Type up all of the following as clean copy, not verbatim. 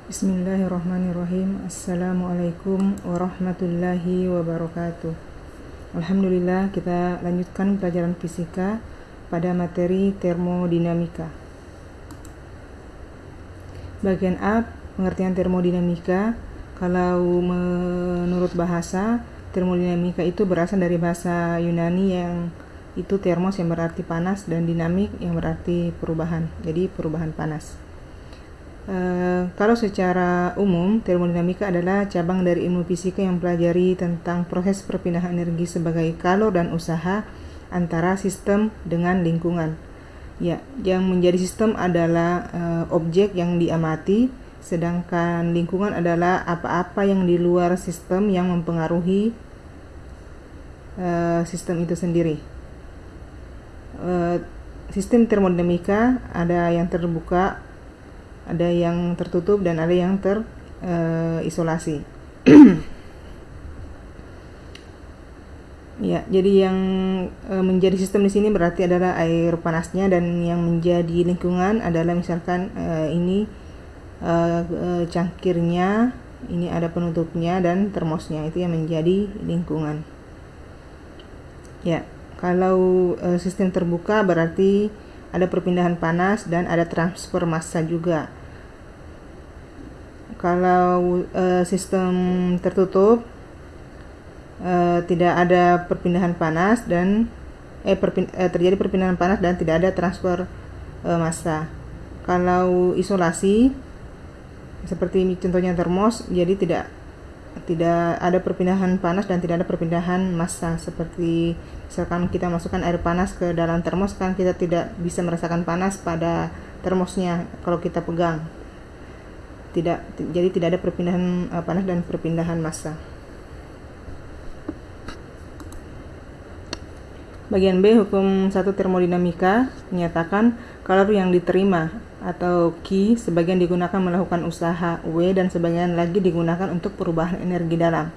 Bismillahirrahmanirrahim. Assalamualaikum warahmatullahi wabarakatuh. Alhamdulillah, kita lanjutkan pelajaran fisika pada materi termodinamika. Bagian A, pengertian termodinamika. Kalau menurut bahasa, termodinamika itu berasal dari bahasa Yunani yang itu termos yang berarti panas dan dinamik yang berarti perubahan. Jadi perubahan panas. Kalau secara umum, termodinamika adalah cabang dari ilmu fisika yang mempelajari tentang proses perpindahan energi sebagai kalor dan usaha antara sistem dengan lingkungan. Ya, yang menjadi sistem adalah objek yang diamati, sedangkan lingkungan adalah apa-apa yang di luar sistem yang mempengaruhi sistem itu sendiri. Sistem termodinamika ada yang terbuka, ada yang tertutup, dan ada yang terisolasi. Ya, jadi yang menjadi sistem di sini berarti adalah air panasnya, dan yang menjadi lingkungan adalah misalkan ini cangkirnya, ini ada penutupnya dan termosnya, itu yang menjadi lingkungan. Ya, kalau sistem terbuka berarti ada perpindahan panas dan ada transfer massa juga. Kalau sistem tertutup tidak ada perpindahan panas dan terjadi perpindahan panas dan tidak ada transfer massa. Kalau isolasi seperti contohnya termos, jadi tidak ada perpindahan panas dan tidak ada perpindahan massa. Seperti misalkan kita masukkan air panas ke dalam termos, kan kita tidak bisa merasakan panas pada termosnya kalau kita pegang. Jadi tidak ada perpindahan panas dan perpindahan massa. Bagian B, hukum 1 termodinamika menyatakan kalor yang diterima atau Q sebagian digunakan melakukan usaha W dan sebagian lagi digunakan untuk perubahan energi dalam.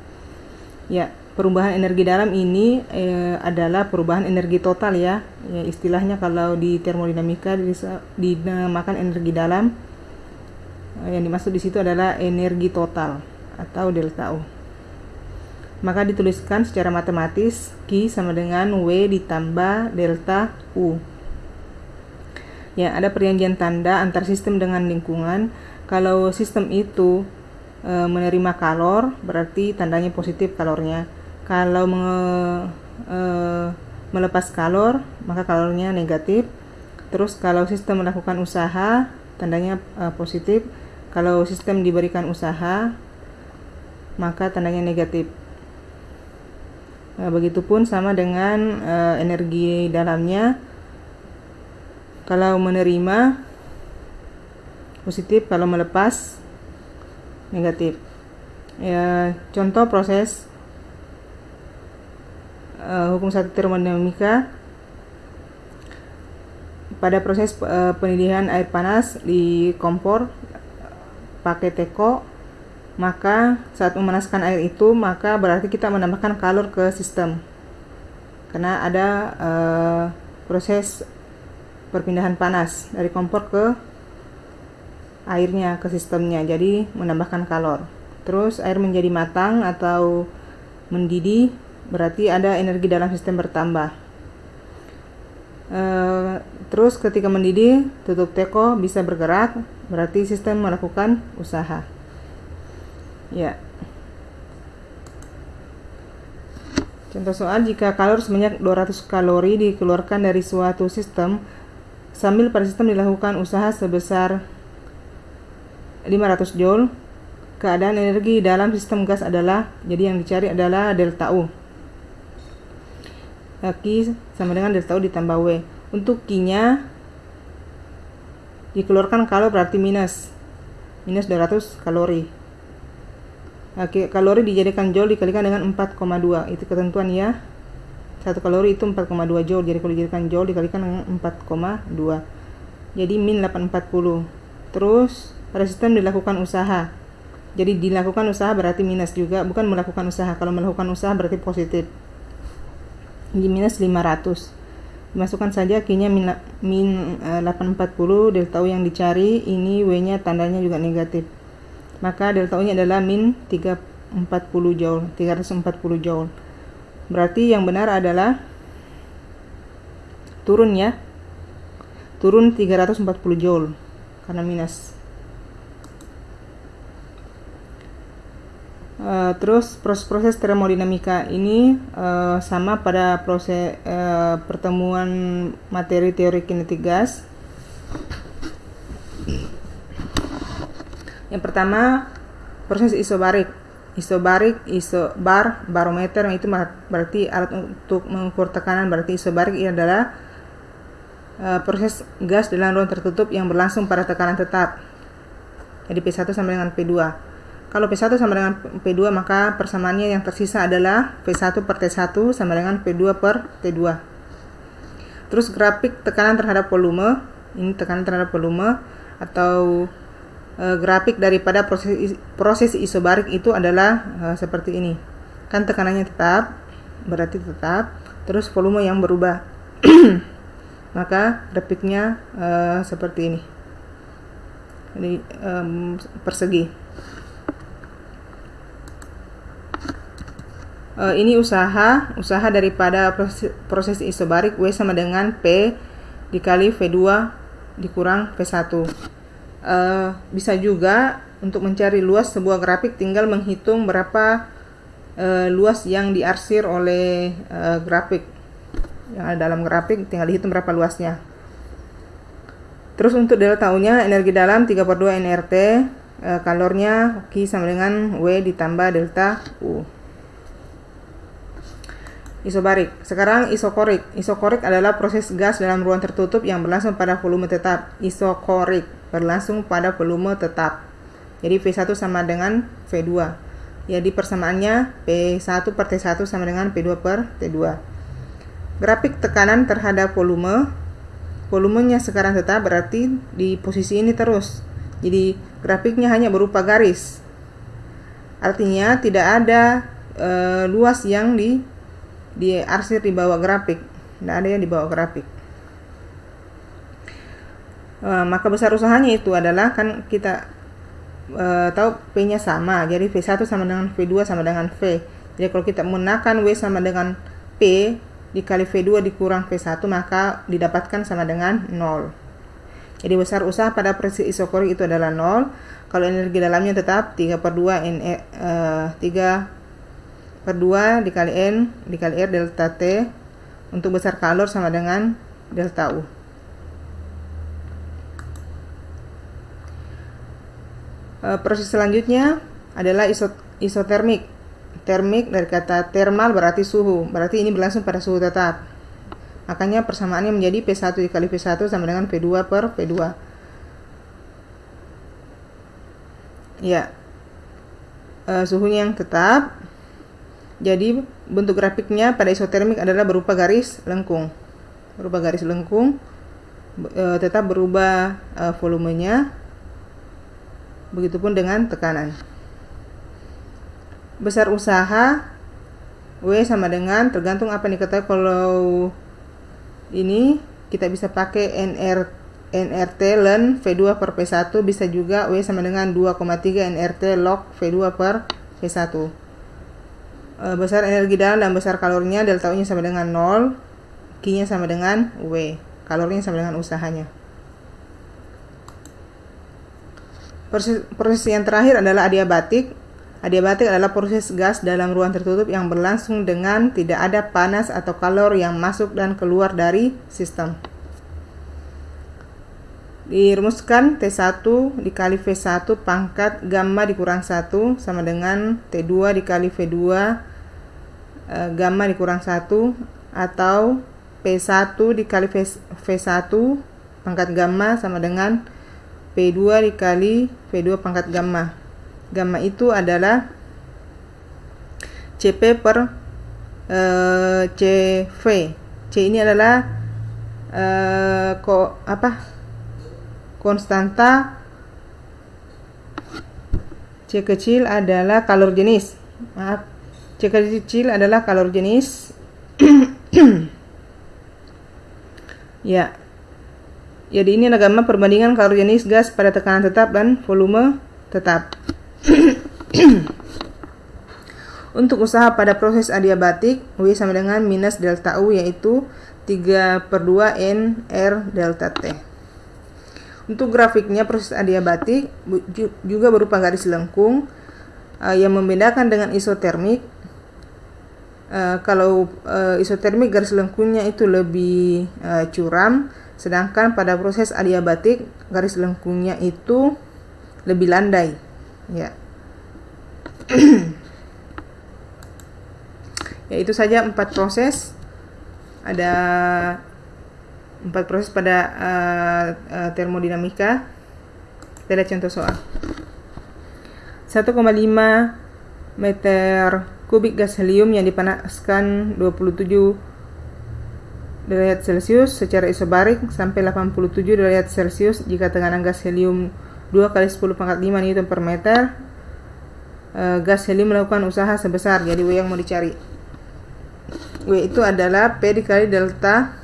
Ya, perubahan energi dalam ini adalah perubahan energi total ya. Istilahnya kalau di termodinamika dinamakan energi dalam. Yang dimaksud di situ adalah energi total atau delta U. Maka dituliskan secara matematis Q sama dengan W ditambah delta U. Ya, ada perjanjian tanda antar sistem dengan lingkungan. Kalau sistem itu menerima kalor, berarti tandanya positif kalornya. Kalau melepas kalor, maka kalornya negatif. Terus kalau sistem melakukan usaha, tandanya positif. Kalau sistem diberikan usaha, maka tandanya negatif. Begitupun sama dengan energi dalamnya. Kalau menerima positif, kalau melepas negatif. Ya, contoh proses hukum 1 termodinamika. Pada proses pendidih air panas di kompor pakai teko, maka saat memanaskan air itu, maka berarti kita menambahkan kalor ke sistem karena ada proses perpindahan panas dari kompor ke airnya, ke sistemnya, jadi menambahkan kalor. Terus air menjadi matang atau mendidih, berarti ada energi dalam sistem bertambah. Terus ketika mendidih, tutup teko bisa bergerak, berarti sistem melakukan usaha. Ya. Contoh soal, jika kalor sebanyak 200 kalori dikeluarkan dari suatu sistem sambil pada sistem dilakukan usaha sebesar 500 joule, keadaan energi dalam sistem gas adalah, jadi yang dicari adalah delta U. Q sama dengan delta U ditambah W. Untuk Q-nya dikeluarkan kalor berarti minus 200 kalori. Kalori dijadikan joule dikalikan dengan 4,2. Itu ketentuan ya. 1 kalori itu 4,2 joule. Jadi kalau dijadikan joule dikalikan dengan 4,2. Jadi min 840. Terus pada sistem dilakukan usaha. Jadi dilakukan usaha berarti minus juga, bukan melakukan usaha. Kalau melakukan usaha berarti positif. Jadi minus 500. Masukkan saja Q-nya min 840, delta U yang dicari, ini W-nya tandanya juga negatif. maka delta U nya adalah min 340 joule. Berarti yang benar adalah turun 340 joule karena minus. Terus proses termodinamika ini sama pada proses pertemuan materi teori kinetik gas. Yang pertama, proses isobarik, barometer, itu berarti alat untuk mengukur tekanan. Berarti isobarik ini adalah proses gas dalam ruang tertutup yang berlangsung pada tekanan tetap. Jadi P1 sama dengan P2. Kalau P1 sama dengan P2, maka persamaannya yang tersisa adalah P1 per T1 sama dengan P2 per T2. Terus grafik tekanan terhadap volume, ini tekanan terhadap volume atau grafik daripada proses isobarik itu adalah seperti ini. Kan tekanannya tetap, berarti tetap, terus volume yang berubah. Maka grafiknya seperti ini. Ini persegi. Ini usaha daripada proses isobarik, W sama dengan P dikali V2 dikurang V1. Bisa juga untuk mencari luas sebuah grafik tinggal menghitung berapa luas yang diarsir oleh grafik. Yang ada dalam grafik tinggal dihitung berapa luasnya. Terus untuk delta U nya energi dalam 3/2 nRT, kalornya Q sama dengan W ditambah delta U. Isobarik. Sekarang isokorik. Isokorik adalah proses gas dalam ruang tertutup yang berlangsung pada volume tetap. Isokorik berlangsung pada volume tetap. Jadi V1 sama dengan V2. Jadi persamaannya P1 per T1 sama dengan P2 per T2. Grafik tekanan terhadap volume. Volumenya sekarang tetap, berarti di posisi ini terus. Jadi grafiknya hanya berupa garis. Artinya tidak ada luas yang diarsir di bawah grafik, tidak ada yang di bawah grafik. Maka besar usahanya itu adalah, kan kita tahu P nya sama, jadi V1 sama dengan V2 sama dengan V. Jadi kalau kita menekan W sama dengan P dikali V2 dikurang V1, maka didapatkan sama dengan 0. Jadi besar usaha pada proses isokorik itu adalah 0. Kalau energi dalamnya tetap 3/2 dikali N dikali R delta T. Untuk besar kalor sama dengan delta U. Proses selanjutnya adalah isotermik. Termik dari kata thermal berarti suhu, berarti ini berlangsung pada suhu tetap. Makanya persamaannya menjadi P1 dikali V1 sama dengan P2 per P2. Ya, suhunya yang tetap. Jadi bentuk grafiknya pada isotermik adalah berupa garis lengkung. Tetap berubah volumenya. Begitupun dengan tekanan. Besar usaha W sama dengan, tergantung apa yang diketahui. Kalau ini kita bisa pakai nRT ln V2 per P1, bisa juga W sama dengan 2,3 nRT log V2 per P1. Besar energi dalam dan besar kalornya, delta U nya sama dengan 0, Q nya sama dengan W, kalornya sama dengan usahanya. Proses yang terakhir adalah adiabatik. Adiabatik adalah proses gas dalam ruang tertutup yang berlangsung dengan tidak ada panas atau kalor yang masuk dan keluar dari sistem. Dirumuskan T1 dikali V1 pangkat gamma dikurang 1 sama dengan T2 dikali V2 gamma dikurang 1, atau P1 dikali V1 pangkat gamma sama dengan P2 dikali V2 pangkat gamma. Gamma itu adalah Cp per Cv. C ini adalah konstanta. C kecil adalah kalor jenis. C kecil adalah kalor jenis. Ya. Jadi ini adalah gamma perbandingan kalor jenis gas pada tekanan tetap dan volume tetap. Untuk usaha pada proses adiabatik, W sama dengan minus delta U, yaitu 3/2 N R delta T. Untuk grafiknya proses adiabatik juga berupa garis lengkung. Yang membedakan dengan isotermik, kalau isotermik garis lengkungnya itu lebih curam, sedangkan pada proses adiabatik garis lengkungnya itu lebih landai, ya. Ya, itu saja 4 proses. Ada 4 proses pada termodinamika. Kita lihat contoh soal. 1,5 meter kubik gas helium yang dipanaskan 27 derajat Celcius secara isobarik sampai 87 derajat Celcius jika tekanan gas helium 2 kali 10 pangkat 5 Newton per meter. Gas helium melakukan usaha sebesar, jadi W yang mau dicari. W itu adalah P dikali delta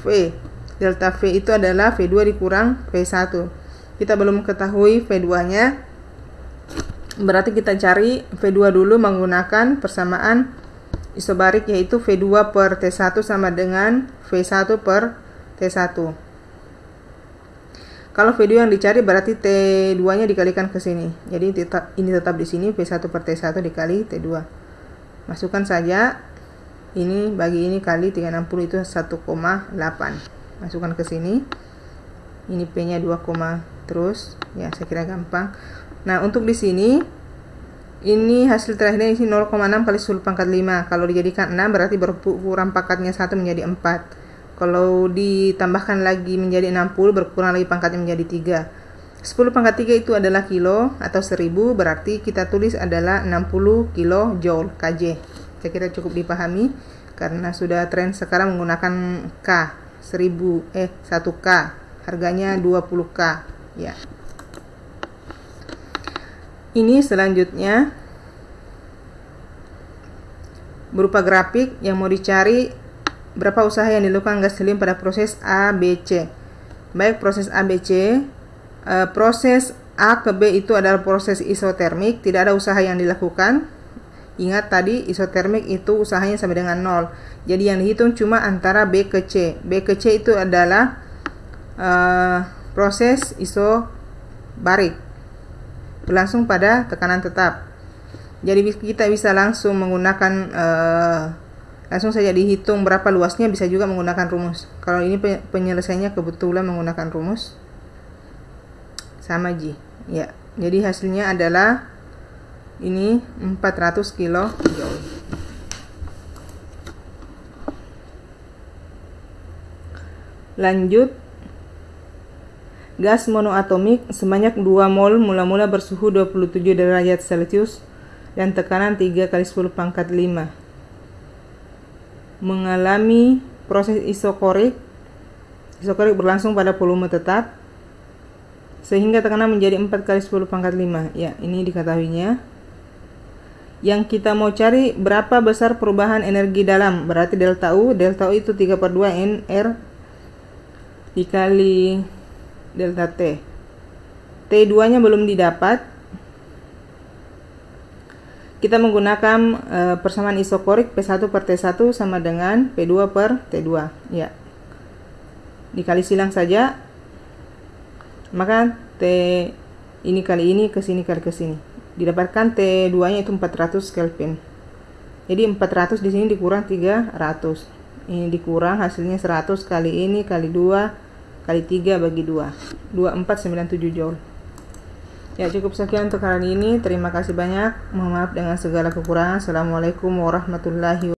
V. Delta V itu adalah V2 dikurang V1. Kita belum ketahui V2-nya, berarti kita cari V2 dulu menggunakan persamaan isobarik, yaitu V2 per T1 sama dengan V1 per T1. Kalau V2 yang dicari berarti T2-nya dikalikan ke sini. Jadi ini tetap di sini, V1 per T1 dikali T2. Masukkan saja ini bagi ini kali 360 itu 1,8. Masukkan ke sini. Ini P-nya 2, terus ya, saya kira gampang. Nah, untuk di sini ini hasil terakhirnya isi 0,6 kali 10 pangkat 5. Kalau dijadikan 6 berarti berkurang pangkatnya 1 menjadi 4. Kalau ditambahkan lagi menjadi 60 berkurang lagi pangkatnya menjadi 3. 10 pangkat 3 itu adalah kilo atau 1000, berarti kita tulis adalah 60 kilojoule kJ. Saya kira cukup dipahami karena sudah tren sekarang menggunakan K. 1K, harganya 20K, ya. Ini selanjutnya berupa grafik yang mau dicari berapa usaha yang dilakukan gas helium pada proses ABC. Baik proses ABC, proses A ke B itu adalah proses isotermik, tidak ada usaha yang dilakukan. Ingat tadi isotermik itu usahanya sama dengan 0. Jadi yang dihitung cuma antara B ke C. B ke C itu adalah proses isobarik, berlangsung pada tekanan tetap. Jadi kita bisa langsung menggunakan langsung saja dihitung berapa luasnya, bisa juga menggunakan rumus. Kalau ini penyelesaiannya kebetulan menggunakan rumus sama G, ya. Jadi hasilnya adalah ini 400 kilojoule. Lanjut, gas monoatomik sebanyak 2 mol mula-mula bersuhu 27 derajat Celcius dan tekanan 3 kali 10 pangkat 5 mengalami proses isokorik. Isokorik berlangsung pada volume tetap sehingga tekanan menjadi 4 kali 10 pangkat 5. Ya, ini diketahuinya. Yang kita mau cari berapa besar perubahan energi dalam, berarti delta U. Delta U itu 3/2 NR dikali delta T. T2 nya belum didapat. Kita menggunakan persamaan isokorik P1 per T1 sama dengan P2 per T2, ya. Dikali silang saja, maka T ini kali ini ke sini kali ke sini. Didapatkan T2 nya itu 400 Kelvin. Jadi 400 di sini dikurang 300. Ini dikurang hasilnya 100 kali ini kali 2 kali 3 bagi 2. 2497 joule. Ya, cukup sekian untuk kali ini. Terima kasih banyak. Mohon maaf dengan segala kekurangan. Assalamualaikum warahmatullahi wabarakatuh.